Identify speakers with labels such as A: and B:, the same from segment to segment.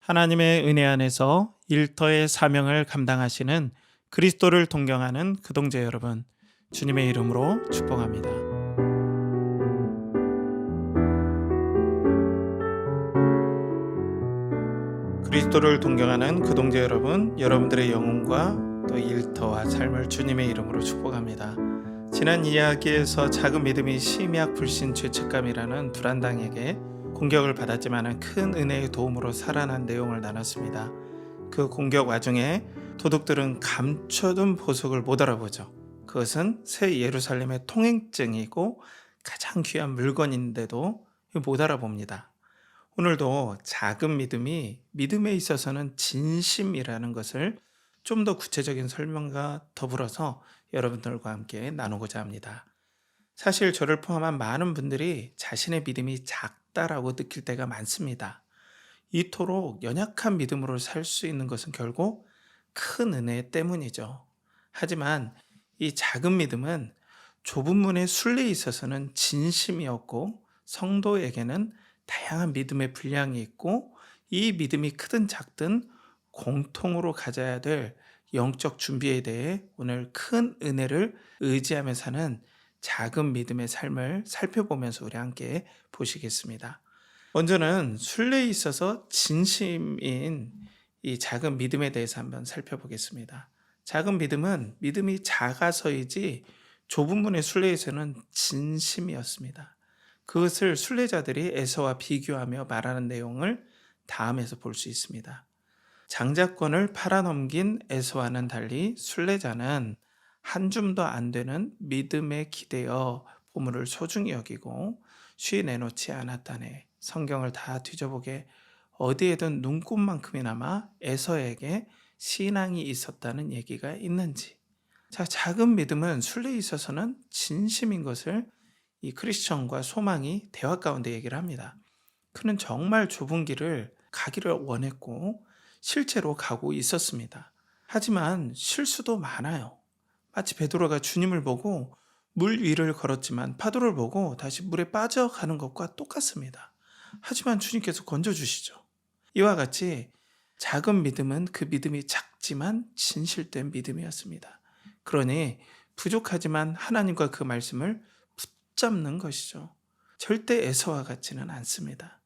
A: 하나님의 은혜 안에서 일터의 사명을 감당하시는 그리스도를 동경하는 그동재 여러분, 주님의 이름으로 축복합니다. 그리스도를 동경하는 그동재 여러분, 여러분들의 영혼과 또 일터와 삶을 주님의 이름으로 축복합니다. 지난 이야기에서 작은 믿음이 심약 불신 죄책감이라는 불안당에게 공격을 받았지만 큰 은혜의 도움으로 살아난 내용을 나눴습니다. 그 공격 와중에 도둑들은 감춰둔 보석을 못 알아보죠. 그것은 새 예루살렘의 통행증이고 가장 귀한 물건인데도 못 알아봅니다. 오늘도 작은 믿음이 믿음에 있어서는 진심이라는 것을 좀 더 구체적인 설명과 더불어서 여러분들과 함께 나누고자 합니다. 사실 저를 포함한 많은 분들이 자신의 믿음이 작다라고 느낄 때가 많습니다. 이토록 연약한 믿음으로 살 수 있는 것은 결국 큰 은혜 때문이죠. 하지만 이 작은 믿음은 좁은 문의 순례에 있어서는 진심이었고, 성도에게는 다양한 믿음의 분량이 있고, 이 믿음이 크든 작든 공통으로 가져야 될 영적 준비에 대해 오늘 큰 은혜를 의지하며 사는 작은 믿음의 삶을 살펴보면서 우리 함께 보시겠습니다. 먼저는 순례에 있어서 진심인 이 작은 믿음에 대해서 한번 살펴보겠습니다. 작은 믿음은 믿음이 작아서이지 좁은 문의 순례에서는 진심이었습니다. 그것을 순례자들이 에서와 비교하며 말하는 내용을 다음에서 볼 수 있습니다. 장자권을 팔아넘긴 에서와는 달리 순례자는 한 줌도 안 되는 믿음에 기대어 보물을 소중히 여기고 쉬 내놓지 않았다네. 성경을 다 뒤져보게 어디에든 눈꼽만큼이나마 에서에게 신앙이 있었다는 얘기가 있는지. 자, 작은 믿음은 순례에 있어서는 진심인 것을 이 크리스천과 소망이 대화 가운데 얘기를 합니다. 그는 정말 좁은 길을 가기를 원했고 실제로 가고 있었습니다. 하지만 실수도 많아요. 마치 베드로가 주님을 보고 물 위를 걸었지만 파도를 보고 다시 물에 빠져가는 것과 똑같습니다. 하지만 주님께서 건져주시죠. 이와 같이 작은 믿음은 그 믿음이 작지만 진실된 믿음이었습니다. 그러니 부족하지만 하나님과 그 말씀을 붙잡는 것이죠. 절대 에서와 같지는 않습니다.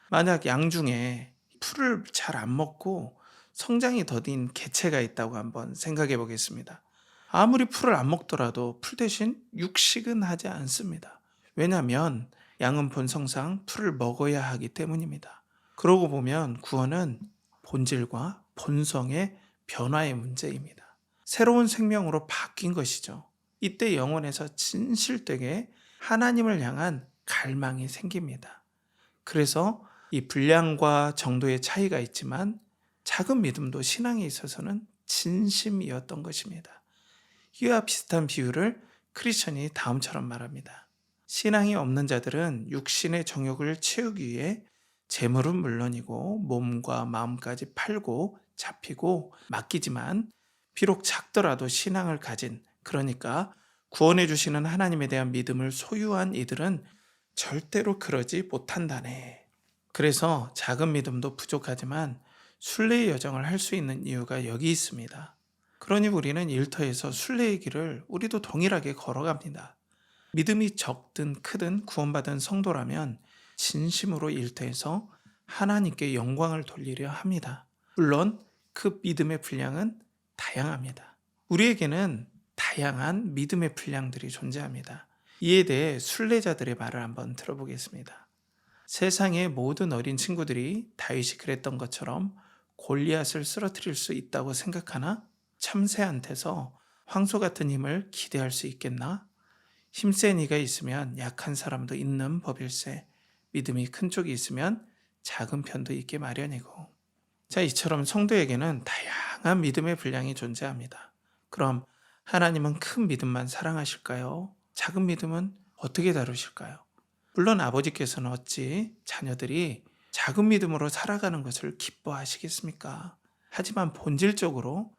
A: 만약 양 중에 풀을 잘 안 먹고 성장이 더딘 개체가 있다고 한번 생각해 보겠습니다. 아무리 풀을 안 먹더라도 풀 대신 육식은 하지 않습니다. 왜냐하면 양은 본성상 풀을 먹어야 하기 때문입니다. 그러고 보면 구원은 본질과 본성의 변화의 문제입니다. 새로운 생명으로 바뀐 것이죠. 이때 영혼에서 진실되게 하나님을 향한 갈망이 생깁니다. 그래서 이 분량과 정도의 차이가 있지만 작은 믿음도 신앙에 있어서는 진심이었던 것입니다. 이와 비슷한 비유를 크리스천이 다음처럼 말합니다. 신앙이 없는 자들은 육신의 정욕을 채우기 위해 재물은 물론이고 몸과 마음까지 팔고 잡히고 맡기지만 비록 작더라도 신앙을 가진, 그러니까 구원해 주시는 하나님에 대한 믿음을 소유한 이들은 절대로 그러지 못한다네. 그래서 작은 믿음도 부족하지만 순례의 여정을 할 수 있는 이유가 여기 있습니다. 그러니 우리는 일터에서 순례의 길을 우리도 동일하게 걸어갑니다. 믿음이 적든 크든 구원받은 성도라면 진심으로 일터에서 하나님께 영광을 돌리려 합니다. 물론 그 믿음의 분량은 다양합니다. 우리에게는 다양한 믿음의 분량들이 존재합니다. 이에 대해 순례자들의 말을 한번 들어보겠습니다. 세상의 모든 어린 친구들이 다윗이 그랬던 것처럼 골리앗을 쓰러뜨릴 수 있다고 생각하나? 참새한테서 황소 같은 힘을 기대할 수 있겠나? 힘센 이가 있으면 약한 사람도 있는 법일세. 믿음이 큰 쪽이 있으면 작은 편도 있게 마련이고. 자, 이처럼 성도에게는 다양한 믿음의 분량이 존재합니다. 그럼 하나님은 큰 믿음만 사랑하실까요? 작은 믿음은 어떻게 다루실까요? 물론 아버지께서는 어찌 자녀들이 작은 믿음으로 살아가는 것을 기뻐하시겠습니까? 하지만 본질적으로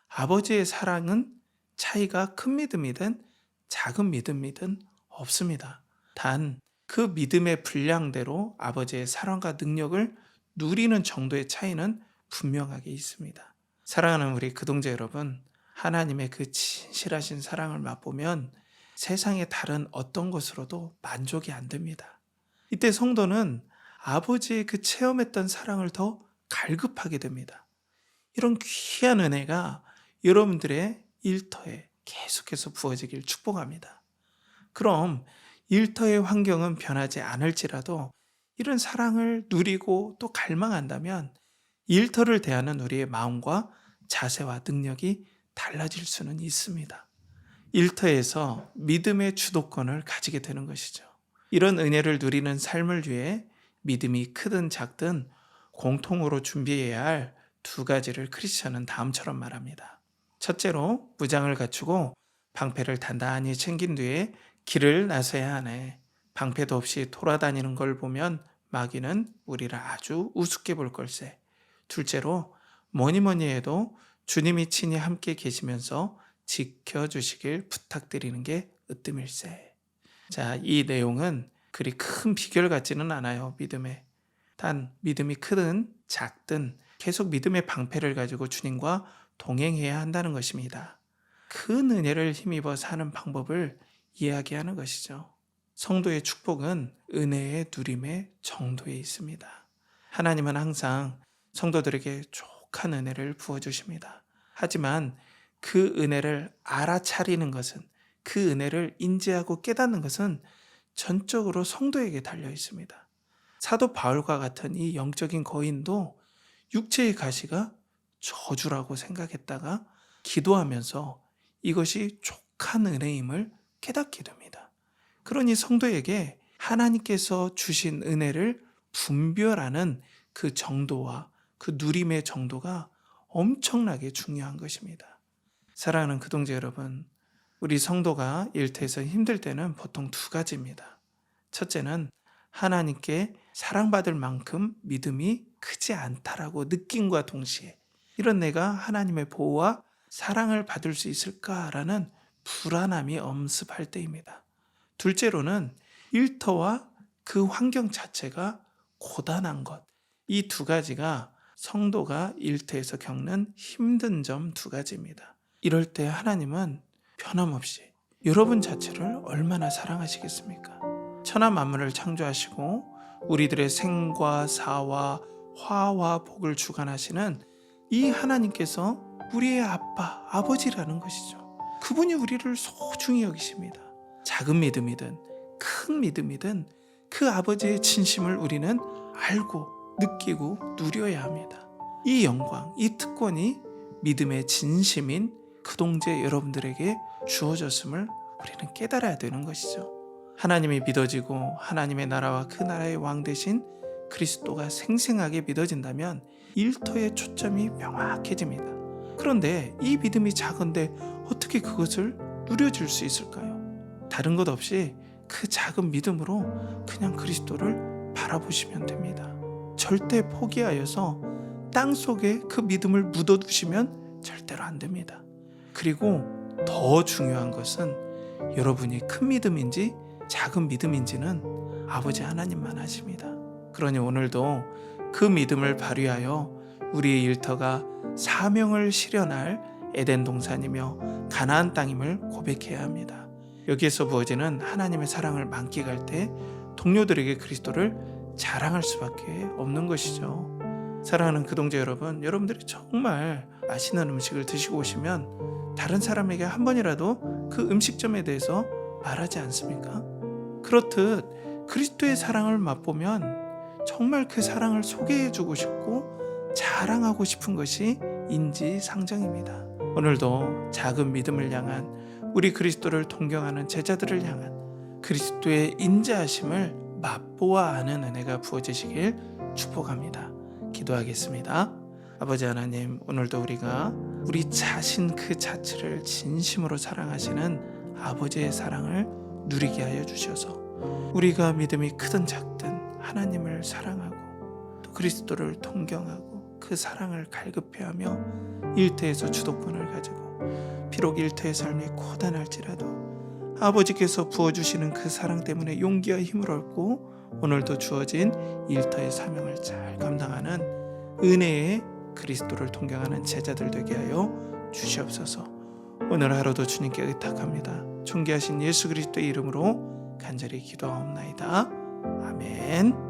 A: 아버지의 사랑은 차이가 큰 믿음이든 작은 믿음이든 없습니다. 단 그 믿음의 분량대로 아버지의 사랑과 능력을 누리는 정도의 차이는 분명하게 있습니다. 사랑하는 우리 그동자 여러분, 하나님의 그 진실하신 사랑을 맛보면 세상의 다른 어떤 것으로도 만족이 안 됩니다. 이때 성도는 아버지의 그 체험했던 사랑을 더 갈급하게 됩니다. 이런 귀한 은혜가 여러분들의 일터에 계속해서 부어지길 축복합니다. 그럼 일터의 환경은 변하지 않을지라도 이런 사랑을 누리고 또 갈망한다면 일터를 대하는 우리의 마음과 자세와 능력이 달라질 수는 있습니다. 일터에서 믿음의 주도권을 가지게 되는 것이죠. 이런 은혜를 누리는 삶을 위해 믿음이 크든 작든 공통으로 준비해야 할 두 가지를 크리스천은 다음처럼 말합니다. 첫째로 무장을 갖추고 방패를 단단히 챙긴 뒤에 길을 나서야 하네. 방패도 없이 돌아다니는 걸 보면 마귀는 우리를 아주 우습게 볼 걸세. 둘째로 뭐니 해도 주님이 친히 함께 계시면서 지켜주시길 부탁드리는 게 으뜸일세. 자, 이 내용은 그리 큰 비결 같지는 않아요. 믿음에. 단 믿음이 크든 작든 계속 믿음의 방패를 가지고 주님과 동행해야 한다는 것입니다. 큰 은혜를 힘입어 사는 방법을 이야기하는 것이죠. 성도의 축복은 은혜의 누림의 정도에 있습니다. 하나님은 항상 성도들에게 족한 은혜를 부어주십니다. 하지만 그 은혜를 알아차리는 것은, 그 은혜를 인지하고 깨닫는 것은 전적으로 성도에게 달려 있습니다. 사도 바울과 같은 이 영적인 거인도 육체의 가시가 저주라고 생각했다가 기도하면서 이것이 족한 은혜임을 깨닫게 됩니다. 그러니 성도에게 하나님께서 주신 은혜를 분별하는 그 정도와 그 누림의 정도가 엄청나게 중요한 것입니다. 사랑하는 그동자 여러분, 우리 성도가 일터에서 힘들 때는 보통 두 가지입니다. 첫째는 하나님께 사랑받을 만큼 믿음이 크지 않다라고 느낌과 동시에 이런 내가 하나님의 보호와 사랑을 받을 수 있을까라는 불안함이 엄습할 때입니다. 둘째로는 일터와 그 환경 자체가 고단한 것. 이 두 가지가 성도가 일터에서 겪는 힘든 점 두 가지입니다. 이럴 때 하나님은 변함없이 여러분 자체를 얼마나 사랑하시겠습니까? 천하 만물을 창조하시고 우리들의 생과 사와 화와 복을 주관하시는 이 하나님께서 우리의 아빠, 아버지라는 것이죠. 그분이 우리를 소중히 여기십니다. 작은 믿음이든 큰 믿음이든 그 아버지의 진심을 우리는 알고 느끼고 누려야 합니다. 이 영광, 이 특권이 믿음의 진심인 그동제 여러분들에게 주어졌음을 우리는 깨달아야 되는 것이죠. 하나님이 믿어지고 하나님의 나라와 그 나라의 왕 대신 그리스도가 생생하게 믿어진다면 일터의 초점이 명확해집니다. 그런데 이 믿음이 작은데 어떻게 그것을 누려질 수 있을까요? 다른 것 없이 그 작은 믿음으로 그냥 그리스도를 바라보시면 됩니다. 절대 포기하여서 땅속에 그 믿음을 묻어두시면 절대로 안 됩니다. 그리고 더 중요한 것은 여러분이 큰 믿음인지 작은 믿음인지는 아버지 하나님만 아십니다. 그러니 오늘도 그 믿음을 발휘하여 우리의 일터가 사명을 실현할 에덴 동산이며 가나안 땅임을 고백해야 합니다. 여기에서 부어지는 하나님의 사랑을 만끽할 때 동료들에게 그리스도를 자랑할 수밖에 없는 것이죠. 사랑하는 그동자 여러분, 여러분들이 정말 맛있는 음식을 드시고 오시면 다른 사람에게 한 번이라도 그 음식점에 대해서 말하지 않습니까? 그렇듯 그리스도의 사랑을 맛보면 정말 그 사랑을 소개해주고 싶고 자랑하고 싶은 것이 인지상정입니다. 오늘도 작은 믿음을 향한 우리 그리스도를 동경하는 제자들을 향한 그리스도의 인자하심을 맛보아 아는 은혜가 부어지시길 축복합니다. 기도하겠습니다. 아버지 하나님, 오늘도 우리가 우리 자신 그 자체를 진심으로 사랑하시는 아버지의 사랑을 누리게 하여 주셔서 우리가 믿음이 크든 작든 하나님을 사랑하고 또 그리스도를 동경하고 그 사랑을 갈급해하며 일터에서 주도권을 가지고 비록 일터의 삶이 고단할지라도 아버지께서 부어주시는 그 사랑 때문에 용기와 힘을 얻고 오늘도 주어진 일터의 사명을 잘 감당하는 은혜의 그리스도를 동경하는 제자들 되게 하여 주시옵소서. 오늘 하루도 주님께 의탁합니다. 존귀하신 예수 그리스도의 이름으로 간절히 기도하옵나이다. 아멘.